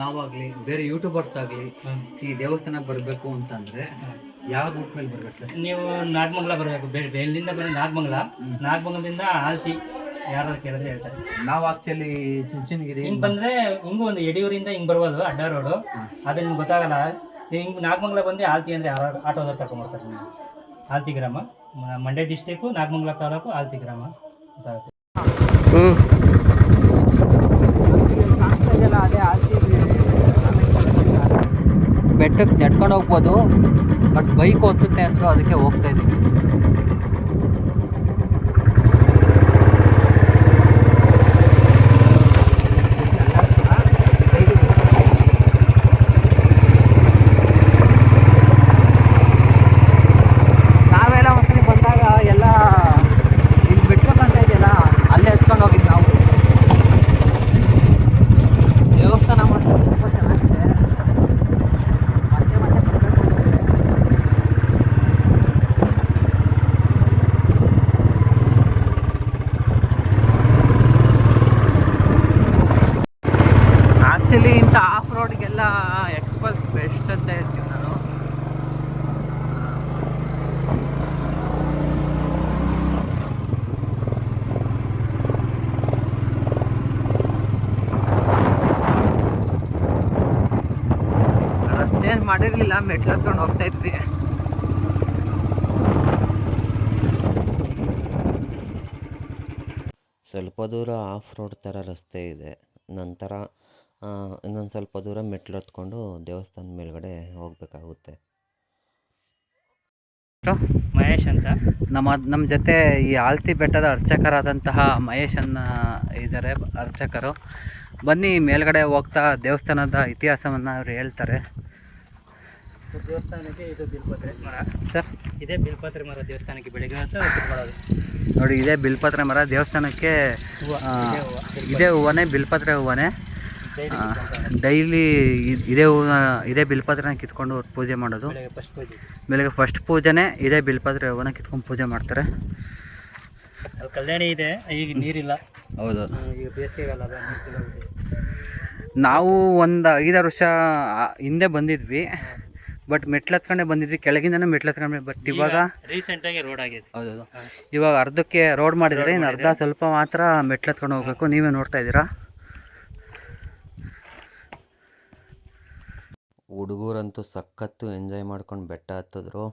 ನಾವಾಗ್ಲಿ ಬೇರೆ ಯೂಟ್ಯೂಬರ್ಸ್ ಆಗಲಿ ಈ ದೇವಸ್ಥಾನಕ್ಕೆ ಬರಬೇಕು ಅಂತಂದ್ರೆ ಯಾವ ರೂಟ್ ಮೇಲೆ ಬರ್ಬೇಕು ಸರ್? ನೀವು ನಾಗಮಂಗಲ ಬರಬೇಕು. ಬೇಲಿಂದ ಬರೀ ನಾಗಮಂಗಲದಿಂದ ಆಲ್ತಿ ಯಾರು ಕೇಳಿದ್ರೆ ಹೇಳ್ತಾರೆ. ನಾವು ಆಕ್ಚುಲಿ ಚುಂಚನಗಿರಿ ಹಿಂಗೆ ಬಂದರೆ ಹಿಂಗೂ ಒಂದು ಯಡಿಯೂರಿಂದ ಹಿಂಗೆ ಬರ್ಬೋದು ಅಡ್ಡ ರೋಡು. ಅದು ನಿಮ್ಗೆ ಗೊತ್ತಾಗಲ್ಲ. ನೀವು ಹಿಂಗೆ ನಾಗಮಂಗಲ ಬಂದು ಆಲ್ತಿ ಅಂದರೆ ಆಟೋದಲ್ಲಿ ಕರ್ಕೊಂಡ್ಬರ್ತಾರೆ. ನೀವು ಆಲ್ತಿ ಗ್ರಾಮ, ಮಂಡ್ಯ ಡಿಸ್ಟಿಕ್ಕು, ನಾಗಮಂಗಲ ತಾಲೂಕು, ಆಲ್ತಿ ಗ್ರಾಮ ಗೊತ್ತಾಗುತ್ತೆ. ಬೆಟ್ಟಕ್ಕೆ ನಡ್ಕೊಂಡು ಹೋಗ್ಬೋದು, ಬಟ್ ಬೈಕ್ ಒತ್ತುತ್ತೆ ಅಂದರು, ಅದಕ್ಕೆ ಹೋಗ್ತಾ ಇದ್ದೀವಿ. ನಾವೆಲ್ಲ ಒಂದ್ಸಲಿ ಬಂದಾಗ ಎಲ್ಲ ಇಲ್ಲಿ ಬಿಟ್ಬೇಕಂತ ಇದೆಯಲ್ಲ, ಅಲ್ಲೇ ಎತ್ಕೊಂಡು ಹೋಗಿದ್ದು ನಾವು. ದೇವಸ್ಥಾನ ಮಾತ್ರ ತುಂಬ ಚೆನ್ನಾಗಿದೆ. ಆ್ಯಕ್ಚುಲಿ ಇಂಥ ಆಫ್ ರೋಡ್ಗೆಲ್ಲ ಎಕ್ಸ್ಪಲ್ಸ್ ಬೆಸ್ಟ್ ಅಂತ ಹೇಳ್ತೀನಿ ನಾನು. ರಸ್ತೆ ಏನು ಮಾಡಿರಲಿಲ್ಲ, ಮೆಟ್ಲು ಹತ್ಕೊಂಡು ಹೋಗ್ತಾ ಇದ್ವಿ. ಸ್ವಲ್ಪ ದೂರ ಆಫ್ ರೋಡ್ ಥರ ರಸ್ತೆ ಇದೆ. ನಂತರ ಇನ್ನೊಂದು ಸ್ವಲ್ಪ ದೂರ ಮೆಟ್ಲು ಹತ್ಕೊಂಡು ದೇವಸ್ಥಾನದ ಮೇಲ್ಗಡೆ ಹೋಗಬೇಕಾಗುತ್ತೆ. ಮಹೇಶ್ ಅಂತ ನಮ್ಮ ಜೊತೆ ಈ ಆಲ್ತಿ ಬೆಟ್ಟದ ಅರ್ಚಕರಾದಂತಹ ಮಹೇಶ್ ಇದ್ದಾರೆ ಅರ್ಚಕರು. ಬನ್ನಿ ಮೇಲ್ಗಡೆ ಹೋಗ್ತಾ ದೇವಸ್ಥಾನದ ಇತಿಹಾಸವನ್ನು ಅವರು ಹೇಳ್ತಾರೆ. ದೇವಸ್ಥಾನಕ್ಕೆ ಇದು ಬಿಲ್ಪತ್ರೆ ಮರ ಸರ್, ಇದೇ ಬಿಲ್ಪತ್ರೆ ಮರ ದೇವಸ್ಥಾನಕ್ಕೆ ಬೆಳಿಗ್ಗೆ ಅಂತ ಕಿತ್ಕೊಳ್ಳೋದು. ನೋಡಿ, ಇದೇ ಬಿಲ್ಪತ್ರೆ ಮರ ದೇವಸ್ಥಾನಕ್ಕೆ. ಇದೇ ಹೂವನೇ ಬಿಲ್ಪತ್ರೆ ಹೂವನೇ. ಡೈಲಿ ಇದೇ ಬಿಲ್ಪತ್ರೆನ ಕಿತ್ಕೊಂಡು ಪೂಜೆ ಮಾಡೋದು. ಬೆಳಗ್ಗೆ ಫಸ್ಟ್ ಪೂಜೆನೇ ಇದೇ ಬಿಲ್ಪತ್ರೆ ಹೂವನ್ನ ಕಿತ್ಕೊಂಡು ಪೂಜೆ ಮಾಡ್ತಾರೆ. ಅಲ್ಲಿ ಕಲ್ಯಾಣಿ ಇದೆ, ಈಗ ನೀರಿಲ್ಲ. ಹೌದು, ಈಗ ಬೇಸಿಗೆಗಾಲ ಅದ. ನಾವು ಒಂದು 5-6 ವರ್ಷ ಹಿಂದೆ ಬಂದಿದ್ವಿ, ಬಟ್ ಮೆಟ್ಲು ಹತ್ಕೊಂಡೇ ಬಂದಿದ್ವಿ. ಕೆಳಗಿಂದನೇ ಮೆಟ್ಲು ಹತ್ಕೊಂಡ್ರೆ. ಬಟ್ ಇವಾಗ ರೀಸೆಂಟಾಗಿ ರೋಡ್ ಆಗಿದೆ. ಹೌದು, ಇವಾಗ ಅರ್ಧಕ್ಕೆ ರೋಡ್ ಮಾಡಿದ್ದಾರೆ, ಇನ್ನು ಅರ್ಧ ಸ್ವಲ್ಪ ಮಾತ್ರ ಮೆಟ್ಲು ಹತ್ಕೊಂಡು ಹೋಗ್ಬೇಕು. ನೀವೇ ನೋಡ್ತಾ ಇದ್ದೀರಾ. ಹುಡುಗರಂತೂ ಸಖತ್ತು ಎಂಜಾಯ್ ಮಾಡ್ಕೊಂಡು ಬೆಟ್ಟ ಹತ್ತಿದ್ರು.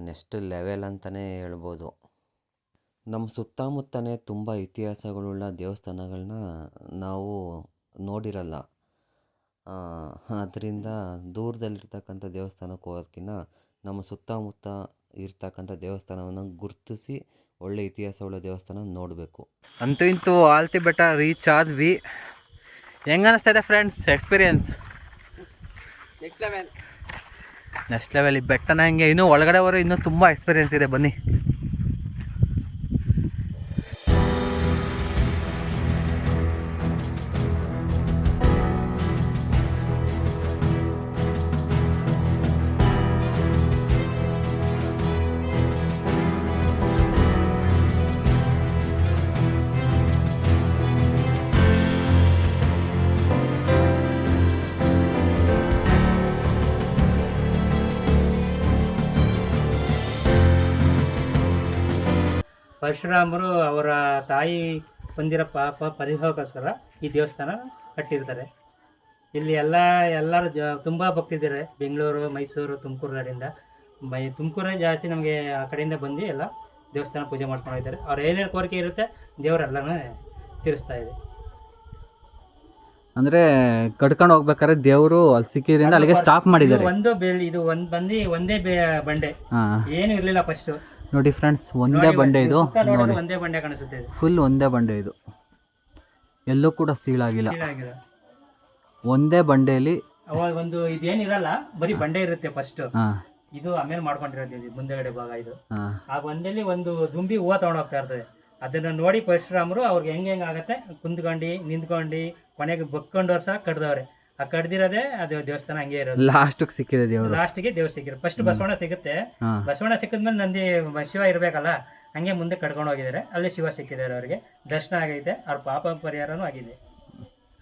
ನೆಕ್ಸ್ಟ್ ಲೆವೆಲ್ ಅಂತಲೇ ಹೇಳ್ಬೋದು. ನಮ್ಮ ಸುತ್ತಮುತ್ತನೇ ತುಂಬ ಇತಿಹಾಸಗಳುಳ್ಳ ದೇವಸ್ಥಾನಗಳನ್ನ ನಾವು ನೋಡಿರಲ್ಲ. ಅದರಿಂದ ದೂರದಲ್ಲಿರ್ತಕ್ಕಂಥ ದೇವಸ್ಥಾನಕ್ಕೆ ಹೋಗೋದಕ್ಕಿಂತ ನಮ್ಮ ಸುತ್ತಮುತ್ತ ಇರ್ತಕ್ಕಂಥ ದೇವಸ್ಥಾನವನ್ನು ಗುರುತಿಸಿ ಒಳ್ಳೆ ಇತಿಹಾಸವುಳ್ಳ ದೇವಸ್ಥಾನ ನೋಡಬೇಕು. ಅಂತೂ ಇಂತೂ ಆಲ್ತಿ ಬೆಟ್ಟ ರೀಚ್ ಆದ್ವಿ. ಹೆಂಗೆ ಅನ್ನಿಸ್ತಾ ಇದೆ ಫ್ರೆಂಡ್ಸ್ ಎಕ್ಸ್ಪೀರಿಯನ್ಸ್? Next level. ಈ ಬೆಟ್ಟನ ಹಂಗೆ ಇನ್ನೂ ಒಳಗಡೆ ಇನ್ನೂ ತುಂಬ ಎಕ್ಸ್ಪೀರಿಯನ್ಸ್ ಇದೆ. ಬನ್ನಿ. ಪರಶುರಾಮರು ಅವರ ತಾಯಿ ಹೊಂದಿರೋ ಪಾಪ ಪರಿಹಾರಕ್ಕೋಸ್ಕರ ಈ ದೇವಸ್ಥಾನ ಕಟ್ಟಿರ್ತಾರೆ. ಇಲ್ಲಿ ಎಲ್ಲರೂ ತುಂಬ ಭಕ್ತಿದ್ದಾರೆ. ಬೆಂಗಳೂರು, ಮೈಸೂರು, ತುಮಕೂರು ಕಡೆಯಿಂದ ತುಮಕೂರೇ ಜಾಸ್ತಿ ನಮಗೆ ಆ ಕಡೆಯಿಂದ ಬಂದು ಎಲ್ಲ ದೇವಸ್ಥಾನ ಪೂಜೆ ಮಾಡ್ಕೊಂಡಿದ್ದಾರೆ. ಅವ್ರು ಏನೇನು ಕೋರಿಕೆ ಇರುತ್ತೆ ದೇವರೆಲ್ಲನೂ ತೀರಿಸ್ತಾ ಇದೆ. ಅಂದರೆ ಕಟ್ಕೊಂಡು ಹೋಗ್ಬೇಕಾದ್ರೆ ದೇವರು ಅಲ್ಲಿ ಸಿಕ್ಕಿದ್ರಿಂದ ಅಲ್ಲಿಗೆ ಸ್ಟಾಪ್ ಮಾಡಿದ್ದಾರೆ. ಒಂದೇ ಬಂಡೆ, ಏನು ಇರಲಿಲ್ಲ ಫಸ್ಟ್. ನೋಡಿ ಫ್ರೆಂಡ್ಸ್, ಒಂದೇ ಬಂಡೆ ಇದು. ನೋಡಿ, ಒಂದೇ ಬಂಡೆ ಕಾಣಿಸುತ್ತೆ. ಫುಲ್ ಒಂದೇ ಬಂಡೆ ಇದು. ಎಲ್ಲೂ ಕೂಡ ಸೀಳಾಗಿಲ್ಲ. ಒಂದೇ ಬಂಡೆಯಲ್ಲಿ ಒಂದು ಇದೇನಿರಲ್ಲ, ಬರೀ ಬಂಡೆ ಇರುತ್ತೆ ಫಸ್ಟ್. ಇದು ಆಮೇಲೆ ಮಾಡ್ಕೊಂಡಿರೋದು ಮುಂದೆಗಡೆ ಭಾಗ. ಇದು ಆ ಬಂಡೆಯಲ್ಲಿ ಒಂದು ದುಂಬಿ ಹೂವು ತಗೊಂಡು ಹೋಗ್ತಾ ಇರ್ತದೆ. ಅದನ್ನ ನೋಡಿ ಪರಶುರಾಮರು ಅವ್ರಿಗೆ ಹೆಂಗೆ ಆಗತ್ತೆ ಕುಂತ್ಕೊಂಡು ನಿಂತ್ಕೊಂಡು ಕೊನೆಗೆ ಬಕ್ಕೊಂಡು ವರ್ಷ ಕಡ್ದವ್ರೆ. ಆ ಕಡ್ದಿರೋದೇ ಅದು ದೇವಸ್ಥಾನ ಹಂಗೆ ಇರೋದು. ಲಾಸ್ಟಿಗೆ ಸಿಕ್ಕಿದೆ ದೇವರು. ಲಾಸ್ಟಿಗೆ ದೇವ್ರು ಸಿಕ್ಕಿರೋ. ಫಸ್ಟ್ ಬಸವಣ್ಣ ಸಿಗುತ್ತೆ. ಬಸವಣ್ಣ ಸಿಕ್ಕಿದ್ಮೇಲೆ ನಂದಿ ಶಿವ ಇರಬೇಕಲ್ಲ, ಹಂಗೆ ಮುಂದೆ ಕಡ್ಕೊಂಡು ಹೋಗಿದ್ದಾರೆ. ಅಲ್ಲಿ ಶಿವ ಸಿಕ್ಕಿದ್ದಾರೆ. ಅವ್ರಿಗೆ ದರ್ಶನ ಆಗೈತೆ, ಅವ್ರ ಪಾಪ ಪರಿಹಾರನೂ ಆಗಿದೆ.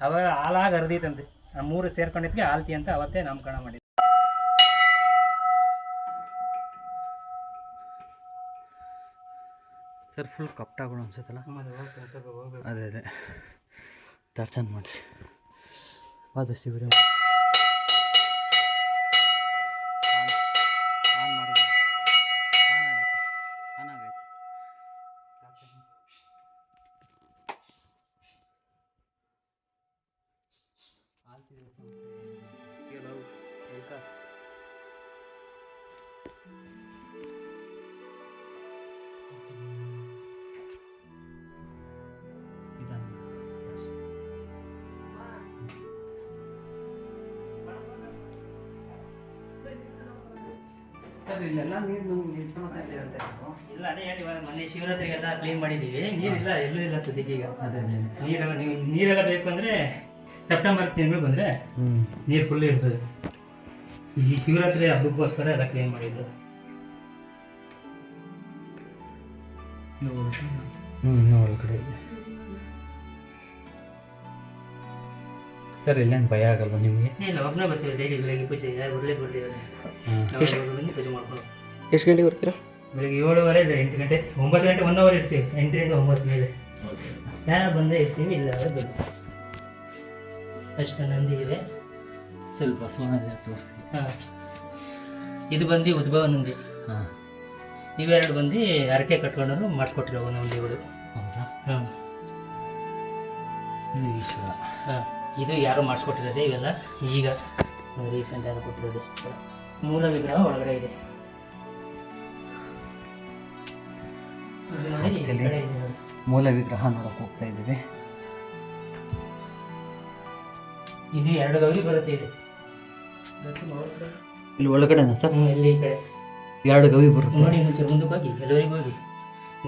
ಅವಾಗ ಹಾಲಾಗಿ ಹರಿದೈತಂತೆ. ಆ 3 ಸೇರ್ಕೊಂಡಿದ್ದಕ್ಕೆ ಆಲ್ತಿ ಅಂತ ಅವತ್ತೇ ನಾಮಕರಣ ಮಾಡಿದ್ವಿ. ಸರ್ ಫುಲ್ ಕಪ್ಟಾಗೋಣ ಅನ್ಸುತ್ತಲ್ಲ. ಹೋಗ್ಬೇಕು. ಅದೇ ದರ್ಶನ ಮಾಡಿರಿ ಆದಷ್ಟು ವಿಡಿಯೋ ಆನ್ ಮಾಡಿ ಆನ್ ಆಗೈತೆ. ಸರ್ ಇಲ್ಲೆಲ್ಲ ನೀರು ನಿಂತ್ಕೊಳ್ತಾ ಇದೆ ಅಂತ ಇಲ್ಲ, ಅದೇ ಹೇಳಿ ಮೊನ್ನೆ ಶಿವರಾತ್ರಿಗೆಲ್ಲ ಕ್ಲೀನ್ ಮಾಡಿದ್ದೀವಿ. ನೀರಿಲ್ಲ, ಎಲ್ಲೂ ಇಲ್ಲ ಸದ್ಯಕ್ಕೆ. ಈಗ ಅದೇ ನೀರೆಲ್ಲ ಬೇಕು ಅಂದರೆ ಸೆಪ್ಟೆಂಬರ್ ತಿಂಗಳು ಬಂದರೆ ನೀರು ಫುಲ್ ಇರ್ತದೆ. ಈ ಶಿವರಾತ್ರಿ ಹಬ್ಬಕ್ಕೋಸ್ಕರ ಎಲ್ಲ ಕ್ಲೀನ್ ಮಾಡಿದ್ದು. ಒಳಗಡೆ ಇದೆ. ಸರ್ ಇಲ್ಲೇನು ಭಯ ಆಗಲ್ವ ನಿಮಗೆ? ಇಲ್ಲ, ಒಬ್ಬನೇ ಬರ್ತೀವಿ ಡೈಲಿ. ಬೆಳಗ್ಗೆ ಪೂಜೆ ಯಾರು ಬರ್ಲಿಕ್ಕೆ ಬರ್ತೀವಿ. ಬಂದು ಪೂಜೆ ಮಾಡ್ಕೊಂಡು. ಎಷ್ಟು ಗಂಟೆಗೆ ಬರ್ತೀರಾ? ಬೆಳಗ್ಗೆ 7:30 ಇದೆ, 8 ಗಂಟೆ 9 ಗಂಟೆ 1 ಅವರ್ ಇರ್ತೀವಿ. 8ರಿಂದ 9 ಮೇಲೆ ಯಾರು ಬಂದೇ ಇರ್ತೀವಿ. ಇಲ್ಲ ಬಂದು ಅಷ್ಟು ನಂದಿ ಇದೆ. ಸ್ವಲ್ಪ ಸೋನಾಜ ತೋರಿಸಿ. ಹಾಂ, ಇದು ಬಂದು ಉದ್ಭವ ನಂದಿ. ಹಾಂ, ಇವೆರಡು ಬಂದು ಹರಕೆ ಕಟ್ಕೊಂಡ್ರು ಮಾಡಿಸ್ಕೊಟ್ಟಿರೋ ನಂದಿಗಳು. ಹೌದಾ? ಹಾಂ ಇದು ಈಶ್ವರ. ಹಾಂ, ಇದು ಯಾರು ಮಾಡಿಸ್ಕೊಟ್ಟಿರೋದೆ. ಇವೆಲ್ಲ ಈಗ ರೀಸೆಂಟ್ ಯಾರು ಕೊಟ್ಟಿರೋದು. ಮೂಲ ವಿಗ್ರಹ ಒಳಗಡೆ ಇದೆ. Actually, ಮೂಲ ವಿಗ್ರಹ ನೋಡಕ್ಕೆ ಹೋಗ್ತಾ ಇದ್ದೀವಿ. ಇದು 2 ಗೌರಿ ಬರುತ್ತೆ. ಇದೆ ಇಲ್ಲಿ ಒಳಗಡೆನಾ ಸರ್? ಇಲ್ಲಿ ಈ ಕಡೆ 2 ಗವಿ ಬರುತ್ತೆ ನೋಡಿ. ಮುಂದಕ್ಕೆ ಹೋಗಿ ಎಲ್ಲರಿಗೂ ಹೋಗಿ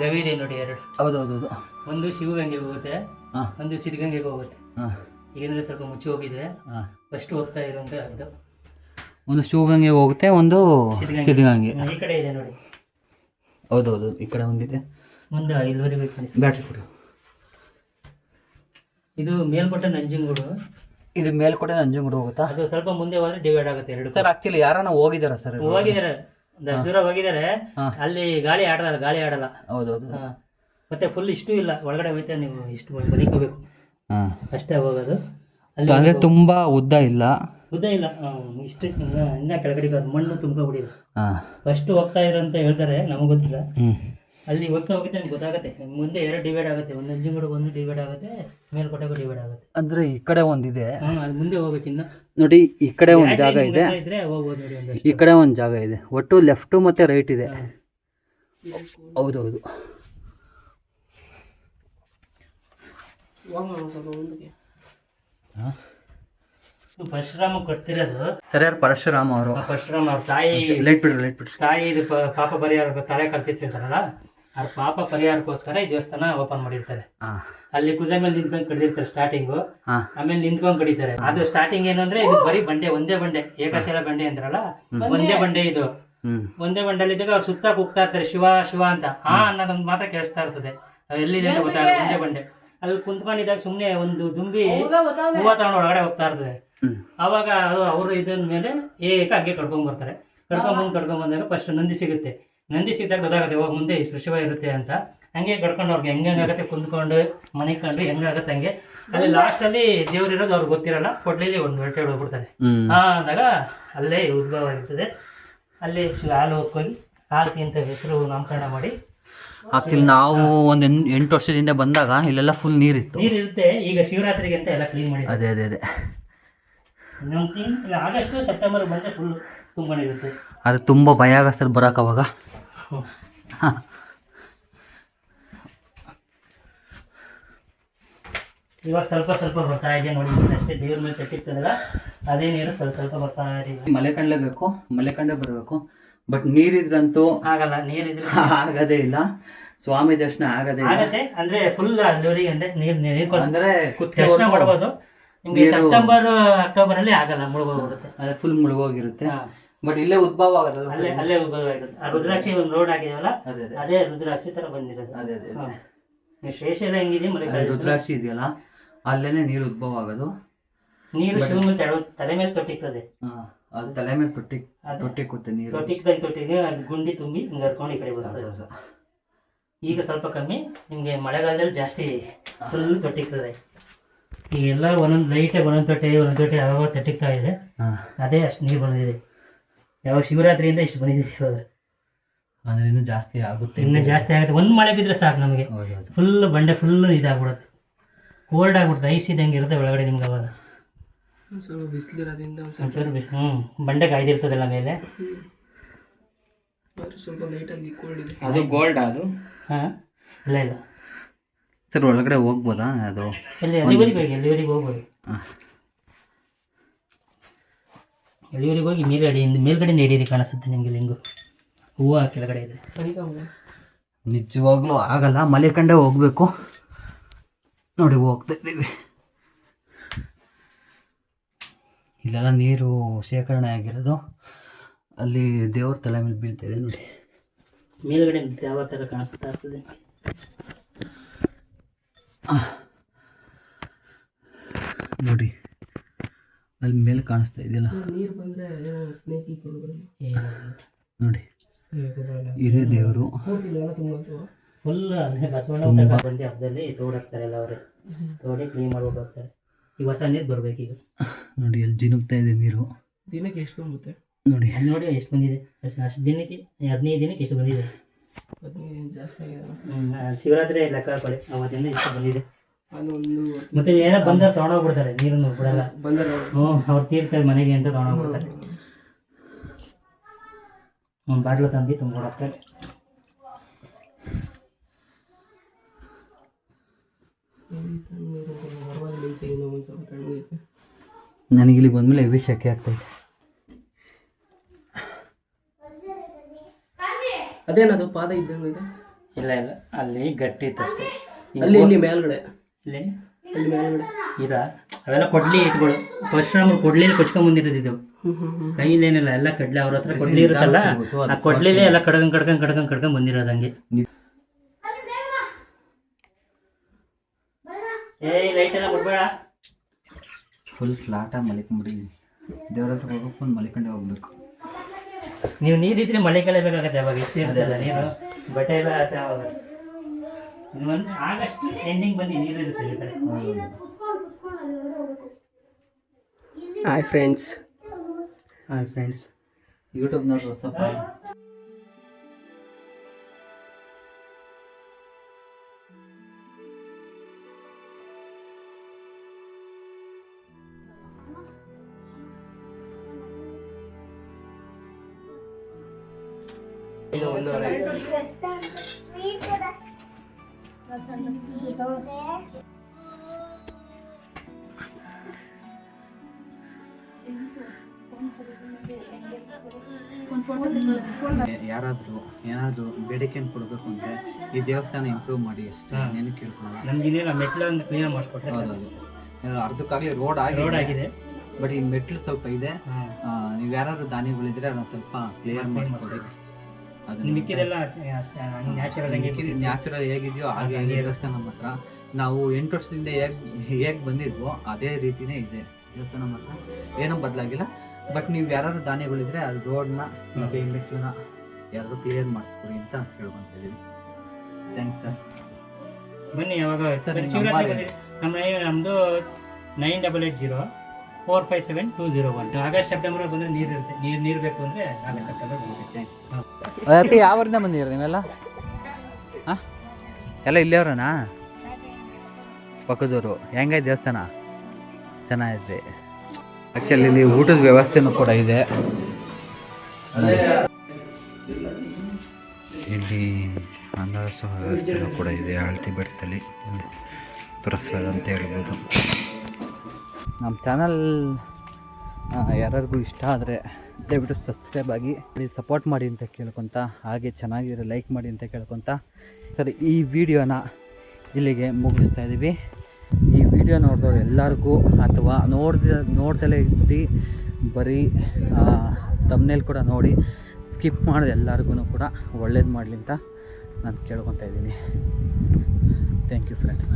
ಗವಿ ಇದೆ ನೋಡಿ 2. ಹೌದೌದು. ಒಂದು ಶಿವಗಂಗೆಗೆ ಹೋಗುತ್ತೆ, ಹಾಂ, ಒಂದು ಸಿದ್ಧಗಂಗೆಗೆ ಹೋಗುತ್ತೆ. ಹಾಂ, ಈಗಂದ್ರೆ ಸ್ವಲ್ಪ ಮುಚ್ಚಿ ಹೋಗಿದೆ. ಹಾಂ, ಫಸ್ಟ್ ಹೋಗ್ತಾ ಇರುವಂತ ಇದು. ಒಂದು ಶಿವಗಂಗೆ ಹೋಗುತ್ತೆ, ಒಂದು ಸಿದ್ಧಗಂಗೆ. ಈ ಕಡೆ ಇದೆ ನೋಡಿ. ಹೌದೌದು, ಈ ಕಡೆ ಒಂದಿದೆ. ಮುಂದೆ ಇಲ್ಲಿವರೆಗೂ ಬ್ಯಾಟ್ರಿ ಕೊಡು. ಇದು ಮೇಲ್ಕೋಟೆ ನಂಜನಗೂಡು. ಇದು ಮೇಲ್ಕೋಟೆ ನಂಜನಗೂಡು ಹೋಗುತ್ತಾ? ಅದು ಸ್ವಲ್ಪ ಮುಂದೆ ಹೋದ್ರೆ ಡಿವೈಡ್ ಆಗುತ್ತೆ 2. ಸರ್ ಆಕ್ಚುಲಿ ಯಾರನ್ನ ಹೋಗಿದಾರ ಸರ್? ಹೋಗಿದ್ದಾರೆ, ಒಂದಷ್ಟು ದೂರ ಹೋಗಿದ್ದಾರೆ. ಅಲ್ಲಿ ಗಾಳಿ ಆಡಲ್ಲ. ಹೌದೌದು. ಮತ್ತೆ ಫುಲ್ ಇಷ್ಟು ಇಲ್ಲ, ಒಳಗಡೆ ಹೋಯ್ತಾ ನೀವು ಇಷ್ಟು ಬಲಿಕೋಬೇಕು. ಹಾಂ, ಅಷ್ಟೇ ಹೋಗೋದು. ಅಂದರೆ ತುಂಬಾ ಉದ್ದ ಇಲ್ಲ. ಉದ್ದ ಇಲ್ಲ, ಇಷ್ಟು ಇನ್ನ ಕೆಳಗಡೆ ಮಣ್ಣು ತುಂಬ್ಕೊಬಿಡಿದೆ. ಹಾಂ, ಫಸ್ಟ್ ಹೋಗ್ತಾ ಇರೋ ಅಂತ ಹೇಳ್ತಾರೆ, ನಮಗೆ ಗೊತ್ತಿಲ್ಲ. ಹ್ಞೂ, ಅಲ್ಲಿ ಹೋಗ್ತಾ ಹೋಗುತ್ತೆ ನಿಮ್ಗೆ ಗೊತ್ತಾಗುತ್ತೆ. ಮುಂದೆ 2 ಡಿವೈಡ್ ಆಗುತ್ತೆ. ಒಂದು ನಂಜನಗೂಡು ಒಂದು ಡಿವೈಡ್ ಆಗುತ್ತೆ, ಮೇಲ್ಕೋಟೆಗೂ ಡಿವೈಡ್ ಆಗುತ್ತೆ. ಅಂದರೆ ಈ ಕಡೆ ಒಂದಿದೆ. ಹಾಂ, ಅಲ್ಲಿ ಮುಂದೆ ಹೋಗ್ಬೇಕು. ಇನ್ನು ನೋಡಿ ಈ ಕಡೆ ಒಂದು ಜಾಗ ಇದೆ, ಇದ್ರೆ ಹೋಗ್ಬೋದು ನೋಡಿ. ಒಂದಷ್ಟು ಈ ಕಡೆ ಒಂದು ಜಾಗ ಇದೆ. ಒಟ್ಟು ಲೆಫ್ಟು ಮತ್ತು ರೈಟ್ ಇದೆ. ಹೌದೌದು. ಪರಶುರಾಮ ಕಟ್ತಿರೋದು. ಸರ್ ಯಾರು? ಪರಶುರಾಮ ಅವರು. ಪರಶುರಾಮ ಅವ್ರ ತಾಯಿ. ಲೈಟ್ ಬಿಡ್ರಿ. ತಾಯಿ ಇದು ಪಾಪ ಪರಿಹಾರ ತಲೆ ಕಲ್ತಿರ್ತಾರಲ್ಲ, ಅವ್ರ ಪಾಪ ಪರಿಹಾರಕ್ಕೋಸ್ಕರ ಈ ದೇವಸ್ಥಾನ ಓಪನ್ ಮಾಡಿರ್ತಾರೆ. ಹಾಂ, ಅಲ್ಲಿ ಕುದುರೆ ಮೇಲೆ ನಿಂತ್ಕೊಂಡು ಕಡಿದಿರ್ತಾರೆ ಸ್ಟಾರ್ಟಿಂಗು. ಹಾಂ, ಆಮೇಲೆ ನಿಂತ್ಕೊಂಡು ಕಡಿತಾರೆ. ಅದು ಸ್ಟಾರ್ಟಿಂಗ್ ಏನು ಅಂದ್ರೆ ಇದು ಬರೀ ಬಂಡೆ, ಒಂದೇ ಬಂಡೆ, ಏಕಶಿಲ ಬಂಡೆ ಅಂತಾರಲ್ಲ, ಒಂದೇ ಬಂಡೆ ಇದು. ಒಂದೇ ಬಂಡೆಯಲ್ಲಿ ಇದ್ದಾಗ ಅವ್ರು ಸುತ್ತ ಕೂಗ್ತಾ ಇರ್ತಾರೆ ಶಿವ ಶಿವ ಅಂತ. ಅನ್ನೋದೊಂದು ಮಾತ್ರ ಕೇಳಿಸ್ತಾ ಇರ್ತದೆ. ಎಲ್ಲಿದೆ ಅಂತ ಗೊತ್ತಾಗಲ್ಲ. ಒಂದೇ ಬಂಡೆ ಅಲ್ಲಿ ಕುಂತ್ಕೊಂಡಿದ್ದಾಗ ಸುಮ್ಮನೆ ಒಂದು ದುಂಬಿ ಹೂವ ತಗೊಂಡು ಒಳಗಡೆ ಹೋಗ್ತಾ ಇರ್ತದೆ. ಅವಾಗ ಅದು ಅವರು ಇದನ್ನ ಮೇಲೆ ಹಂಗೆ ಕಡ್ಕೊಂಡ್ ಬರ್ತಾರೆ. ಕಡ್ಕೊಂಡ್ ಬಂದಾಗ ಫಸ್ಟ್ ನಂದಿ ಸಿಗುತ್ತೆ. ನಂದಿ ಸಿಕ್ಕಿದಾಗ ಗೊತ್ತಾಗುತ್ತೆ ಹೋಗಿ ಮುಂದೆ ಶಿವ ಇರುತ್ತೆ ಅಂತ. ಹಂಗೆ ಕಡ್ಕೊಂಡು ಅವ್ರಿಗೆ ಹೆಂಗಾಗತ್ತೆ ಕುಂತ್ಕೊಂಡು ಮನೆಕೊಂಡು ಹೆಂಗಾಗತ್ತೆ ಹಂಗೆ. ಅಲ್ಲಿ ಲಾಸ್ಟಲ್ಲಿ ದೇವ್ರು ಇರೋದು ಅವ್ರಿಗೆ ಗೊತ್ತಿರಲ್ಲ. ಕೊಡ್ಲಿಲಿ ಒಂದು ಹೊರಟೆ ಹೋಗ್ಬಿಡ್ತಾರೆ. ಅಂದಾಗ ಅಲ್ಲೇ ಉದ್ಭವ ಆಗಿರ್ತದೆ. ಅಲ್ಲಿ ಹಾಲು ಹೋಗಿ ಆಲ್ತಿ ಅಂತ ಹೆಸರು ನಾಮಕರಣ ಮಾಡಿ. ಆಕ್ಚುಲಿ ನಾವು ಒಂದು 8 ವರ್ಷದಿಂದ ಬಂದಾಗ ಇಲ್ಲೆಲ್ಲ ಫುಲ್ ನೀರಿತ್ತು. ನೀರಿರುತ್ತೆ. ಈಗ ಶಿವರಾತ್ರಿಗೆ ಅಂತ ಎಲ್ಲ ಕ್ಲೀನ್ ಮಾಡಿ. ಅದೇ ಇನ್ನೊಂದು ತಿಂಗಳು ಆಗಸ್ಟ್ ಸೆಪ್ಟೆಂಬರ್ ಬಂದರೆ ಫುಲ್ ತುಂಬಿರುತ್ತೆ. ಅದು ತುಂಬ ಭಯ ಆಗ ಸರ್ ಬರೋಕೆ ಅವಾಗ. ಇವಾಗ ಸ್ವಲ್ಪ ಬರ್ತಾ ಇದೆ ನೋಡಿ. ಅಷ್ಟೇ ದೇವ್ರ ಮೇಲೆ ಕಟ್ಟಿರ್ತದಲ್ಲ ಅದೇ ನೀರು ಸ್ವಲ್ಪ ಬರ್ತಾ ಇದೆ. ಮಳೆ ಕಂಡಲೇಬೇಕು, ಮಳೆ ಕಂಡೇ ಬರಬೇಕು. ಬಟ್ ನೀರಿದ್ರಂತೂ ಆಗಲ್ಲ. ನೀರಿದ್ರೆ ಆಗದೇ ಇಲ್ಲ. ಸ್ವಾಮಿ ದರ್ಶನ ಆಗದೇ ಆಗತ್ತೆ. ಅಂದ್ರೆ ಫುಲ್ ಅಲ್ಲಿವರೆಗೆ ಅಂದ್ರೆ ನೀರು ಅಂದ್ರೆ ದರ್ಶನ ಮಾಡ್ಬೋದು. ನಿಮ್ಗೆ ಸೆಪ್ಟೆಂಬರ್ ಅಕ್ಟೋಬರ್ ಅಲ್ಲಿ ಆಗಲ್ಲ, ಮುಳುಗೋಗ್ಬಿಡುತ್ತೆ. ಅದೇ ಫುಲ್ ಮುಳುಗೋಗಿರುತ್ತೆ. ಬಟ್ ಇಲ್ಲೇ ಉದ್ಭವ ಆಗಲ್ಲ. ಅಲ್ಲೇ ಉದ್ಭವ ಆಗುತ್ತೆ. ಆ ರುದ್ರಾಕ್ಷಿ ಒಂದು ರೋಡ್ ಆಗಿದೆಯಲ್ಲ, ಅದೇ ರುದ್ರಾಕ್ಷಿ ತರ ಬಂದಿರೋದು. ಅದೇ ಶೇಷ ಎಲ್ಲ ಹೆಂಗಿದೆ ಮಳೆ ರುದ್ರಾಕ್ಷಿ ಇದೆಯಲ್ಲ, ಅಲ್ಲೇನೆ ನೀರು ಉದ್ಭವ ಆಗೋದು. ನೀರು ಶಿವನ ತಲೆ ಮೇಲೆ ತೊಟ್ಟಿರ್ತದೆ. ಅದು ತಲೆ ಮೇಲೆ ತೊಟ್ಟಿ ಕೂತೆ ನೀರು ತೊಟ್ಟಿಗೆ ಅದು ಗುಂಡಿ ತುಂಬಿ ಹಿಂಗೆ ಹರ್ಕೊಂಡು ಈ ಕಡೆ ಬರ್ತದೆ. ಈಗ ಸ್ವಲ್ಪ ಕಮ್ಮಿ, ನಿಮಗೆ ಮಳೆಗಾಲದಲ್ಲಿ ಜಾಸ್ತಿ ಫುಲ್ ತೊಟ್ಟಿರ್ತದೆ. ಈಗೆಲ್ಲ ಒಂದೊಂದು ಲೈಟಾಗಿ ಒಂದೊಂದು ತೊಟ್ಟಿ ಯಾವಾಗ ತೊಟ್ಟಿಗ್ತಾ ಇದೆ. ಅದೇ ಅಷ್ಟು ನೀರು ಬಂದಿದೆ. ಯಾವಾಗ ಶಿವರಾತ್ರಿಯಿಂದ ಇಷ್ಟು ಬಂದಿದೆ. ಇವಾಗ ಅಂದರೆ ಇನ್ನೂ ಜಾಸ್ತಿ ಆಗುತ್ತೆ. ಇನ್ನೂ ಜಾಸ್ತಿ ಆಗುತ್ತೆ. ಒಂದು ಮಳೆ ಬಿದ್ದರೆ ಸಾಕು ನಮಗೆ. ಫುಲ್ ಬಂಡೆ ಫುಲ್ಲು ಇದಾಗ್ಬಿಡುತ್ತೆ, ಕೋಲ್ಡ್ ಆಗ್ಬಿಡುತ್ತೆ, ಐಸ್ ಇದ್ದಂಗೆ ಇರುತ್ತೆ ಒಳಗಡೆ ನಿಮ್ಗೆ. ಅವಾಗ ಸ್ವಲ್ಪ ಬಿಸಿಲಿರೋದ್ರಿಂದ ಒಂಚೂರು ಬಂಡೆ ಕಾಯ್ದಿರ್ತದಲ್ಲ ಮೇಲೆ, ಸ್ವಲ್ಪ ಲೈಟಾಗಿ ಕೋಲ್ಡ್ ಇದೆ. ಅದು ಗೋಲ್ಡ್ ಅದು. ಹಾಂ, ಇಲ್ಲ ಸರ್ ಒಳಗಡೆ ಹೋಗ್ಬೋದಾ? ಅದು ಎಲ್ಲಿವರೆಗೆ ಹೋಗ್ಬೋದು. ಎಲ್ಲಿವರೆಗೆ ಹೋಗಿ ಮೇಲ್ಗಡೆಯಿಂದ ಹಿಡೀರಿ, ಕಾಣಿಸುತ್ತೆ ನಿಮಗೆ ಲಿಂಗು. ಹೂವು ಕೆಳಗಡೆ ಇದೆ. ನಿಜವಾಗ್ಲೂ ಆಗಲ್ಲ, ಮಲಿಕಂಡೆ ಹೋಗ್ಬೇಕು. ನೋಡಿ ಹೋಗ್ತಾ ಇದ್ದೀವಿ. ಇಲ್ಲೆಲ್ಲ ನೀರು ಶೇಖರಣೆ ಆಗಿರೋದು, ಅಲ್ಲಿ ದೇವ್ರ ತಲೆ ಮೇಲೆ ಬೀಳ್ತಾ ಇದೆ ನೋಡಿ. ಮೇಲ್ಗಡೆ ಯಾವ ಥರ ಕಾಣಿಸ್ತಾ ಇರ್ತದೆ ನೋಡಿ, ಅಲ್ಲಿ ಮೇಲೆ ಕಾಣಿಸ್ತಾ ಇದೆಯಲ್ಲ ನೀರು ಬಂದರೆ ಸ್ನೇಕಿ ನೋಡಿ, ಇದೇ ದೇವರು. ಫುಲ್ ಬಸವಣ್ಣ ಬಂದು ಹಬ್ಬದಲ್ಲಿ ತೋಡಾಕ್ತಾರೆ ಎಲ್ಲ, ಅವರೇ ತೋಡಿ ಕ್ಲೀನ್ ಮಾಡ್ಬಿಟ್ಟು ಹೋಗ್ತಾರೆ. ಈಗ ಹೊಸ ನೀರು ಬರ್ಬೇಕೀಗ. ನೋಡಿ ಅಲ್ಲಿ ಜಿನುಗ್ತಾ ಇದೆ ನೀರು. ದಿನಕ್ಕೆ ಎಷ್ಟು ಬಂಗುತ್ತೆ ನೋಡಿ, ಅಲ್ಲಿ ನೋಡಿ ಎಷ್ಟು ಬಂದಿದೆ. ಅಷ್ಟು ದಿನಕ್ಕೆ 15 ದಿನಕ್ಕೆ ಎಷ್ಟು ಬಂದಿದೆ. 15 ಜಾಸ್ತಿ ಆಗಿದೆ. ಶಿವರಾತ್ರಿ ಲೆಕ್ಕ ಹಾಕೊಳ್ಳಿ, ಅವತ್ತಿಂದ ಇಷ್ಟು ಬಂದಿದೆ. ಅದೊಂದು ಮತ್ತೆ ಏನೋ ಬಂದ ತೊಗೊಂಡೋಗ್ಬಿಡ್ತಾರೆ, ನೀರನ್ನು ಬಿಡಲ್ಲ. ಬಂದರೆ ಅವ್ರು ತೀರ್ತಾರೆ ಮನೆಗೆ ಅಂತ ತೊಗೊಂಡೋಗ್ಬಿಡ್ತಾರೆ. ಒಂದು ಬಾಟ್ಲು ತಂದು ತುಂಬಿಕೊಡೋಗ್ತಾರೆ. ನನಗಿಲ್ಲಿ ಬಂದಮೇಲೆ ಹೆವಿ ಶೆಕೆ ಆಗ್ತೈತೆ. ಅದೇನದು ಪಾದ ಇದ್ದಂಗೆ ಇದೆ? ಇಲ್ಲ ಅಲ್ಲಿ ಗಟ್ಟಿ ಇತ್ತು ಅಷ್ಟೇ. ಅಲ್ಲಿ ಮೇಲ್ಗಡೆ ಇಲ್ಲಿ ಅಲ್ಲಿ ಮೇಲ್ಗಡೆ ಇದ ಅವೆಲ್ಲ ಕೊಡ್ಲಿ ಇಟ್ಗಳು ಪರಶುರಾಮ ಕೊಡ್ಲಿಲಿ ಕೊಚ್ಕೊಂಡ್ ಬಂದಿರೋದಿದ್ದು. ಕೈಲೇನಿಲ್ಲ, ಎಲ್ಲ ಕಡ್ಲೆ ಅವ್ರ ಹತ್ರ ಕೊಡ್ಲಿ ಇರುತ್ತಲ್ಲ, ಆ ಕೊಡ್ಲಿಲೇ ಎಲ್ಲ ಕಡ್ಕೊಂಡ್ ಬಂದಿರೋದಂಗೆ. ಲೈಟ್ ಎಲ್ಲ ಬಿಡ್ಬೇಡ. ಫುಲ್ ಫ್ಲಾಟಾಗಿ ಮಲಿಕೊಂಡ್ಬಿಟ್ಟಿದ್ದೀನಿ. ದೇವ್ರ ಹತ್ರ ಹೋಗೋಕೆ ಫುಲ್ ಮಲಿಕೊಂಡೆ ಹೋಗ್ಬೇಕು. ನೀವು ನೀರಿದ್ರೆ ಮಳೆಗಾಲ ಬೇಕಾಗತ್ತೆ. ಅವಾಗ ಎಷ್ಟು ಇರ್ತದೆ ನೀರು, ಬಟ್ಟೆ ಎಲ್ಲ ಅವಾಗ ಇನ್ನೊಂದು ಆಗಸ್ಟ್ ಎಂಡಿಂಗ್ ಬಂದು ನೀರು ಇರುತ್ತೆ ಈ ಕಡೆ. ಹಾಯ್ ಫ್ರೆಂಡ್ಸ್, ಯೂಟ್ಯೂಬ್ ನೋಡಿ ಸ್ವಲ್ಪ ಈಗ 1 ವಾರ ಆಯ್ತು. ಯಾರಾದರೂ ಏನಾದರೂ ಬೇಡಿಕೆಯನ್ನು ಕೊಡಬೇಕು ಅಂದರೆ ಈ ದೇವಸ್ಥಾನ ಇಂಪ್ರೂವ್ ಮಾಡಿ ಅಷ್ಟೇ, ಏನು ಕೇಳ್ಕೊಳ್ಳೋಣ. ನಮಗಿದೆಲ್ಲ ಮೆಟ್ಲು ಒಂದು ಕ್ಲೀನ್ ಮಾಡಿಸ್ಕೊಟ್ರೆ. ಹೌದೌದು, ಅರ್ಧಕ್ಕಾಗಲಿ ರೋಡ್ ಆಗಿದೆ, ಬಟ್ ಈ ಮೆಟ್ಲು ಸ್ವಲ್ಪ ಇದೆ. ನೀವು ಯಾರಾದರೂ ದಾನಿಗಳಿದ್ರೆ ಅದನ್ನು ಸ್ವಲ್ಪ ಕ್ಲಿಯರ್ ಮಾಡಿಕೊಡಿ. ಅದು ಮಿಕ್ಕಿದೆಲ್ಲ ನ್ಯಾಚುರಲ್ ಹೇಗಿದೆಯೋ ಹಾಗೆ ದೇವಸ್ಥಾನ ನಮ್ಮ ಹತ್ರ. ನಾವು 8 ವರ್ಷದಿಂದ ಹೇಗೆ ಬಂದಿದ್ವೋ ಅದೇ ರೀತಿಯೇ ಇದೆ ದೇವಸ್ಥಾನ ಮಾತ್ರ, ಏನೂ ಬದಲಾಗಿಲ್ಲ. ಬಟ್ ನೀವು ಯಾರಾದ್ರು ದಾನಿಗಳಿದ್ರೆ ಅದು ರೋಡ್ನ ಮತ್ತು ಈ ಮೆಟ್ಲನ್ನ ಯಾರಾದರೂ ಕ್ಲಿಯರ್ ಮಾಡಿಸ್ಕೊಡಿ ಅಂತ ಕೇಳ್ಕೊತಿದ್ದೀವಿ. Thanks sir. ಬನ್ನಿ ಯಾವಾಗ ಸರ್. ನಮ್ಮದು 9880457201. ಆಗಸ್ಟ್ ಸೆಪ್ಟೆಂಬರ್ ಬಂದರೆ ನೀರು ಇರುತ್ತೆ. ನೀರು ಬೇಕು ಅಂದರೆ ಆಗಸ್ಟ್ ಸೆಪ್ಟೆಂಬರ್ ಬರುತ್ತೆ. ಥ್ಯಾಂಕ್ಸ್. ಯಾವರಿಂದ ಬಂದಿರ ನೀವೆಲ್ಲ? ಹಾಂ, ಎಲ್ಲ ಇಲ್ಲಿಯವ್ರನಾ? ಪಕ್ಕದೂರು. ಹೆಂಗೈತೆ ದೇವಸ್ಥಾನ? ಚೆನ್ನಾಗಿದೆ. ಆ್ಯಕ್ಚುಲಿ ಇಲ್ಲಿ ಊಟದ ವ್ಯವಸ್ಥೆನೂ ಕೂಡ ಇದೆ. ಇಲ್ಲಿ ಅನ್ನದಾಸೋಹ ವ್ಯವಸ್ಥೆನೂ ಕೂಡ ಇದೆ. ಆಳ್ತಿ ಬೆಟ್ಟದಲ್ಲಿ ಪ್ರಸಾದ ಅಂತ ಹೇಳ್ಬೋದು. ನಮ್ಮ ಚಾನಲ್ ಯಾರಿಗೂ ಇಷ್ಟ ಆದರೆ ದಯವಿಟ್ಟು ಸಬ್ಸ್ಕ್ರೈಬ್ ಆಗಿ ಸಪೋರ್ಟ್ ಮಾಡಿ ಅಂತ ಕೇಳ್ಕೊತ, ಹಾಗೆ ಚೆನ್ನಾಗಿರೋ ಲೈಕ್ ಮಾಡಿ ಅಂತ ಕೇಳ್ಕೊತ ಸರಿ ಈ ವಿಡಿಯೋನ ಇಲ್ಲಿಗೆ ಮುಗಿಸ್ತಾ ಇದ್ದೀವಿ. ಈ ವಿಡಿಯೋ ನೋಡಿದವ್ರು ಎಲ್ಲರಿಗೂ ಅಥವಾ ನೋಡ್ದಲೇ ಇದ್ದು ಬರೀ ತಮ್ನೇಲ್ ಕೂಡ ನೋಡಿ ಸ್ಕಿಪ್ ಮಾಡಿದ್ರೆ ಎಲ್ಲರಿಗೂ ಕೂಡ ಒಳ್ಳೇದು ಮಾಡಲಿ ಅಂತ ನಾನು ಕೇಳ್ಕೊತಾ ಇದ್ದೀನಿ. Thank you friends.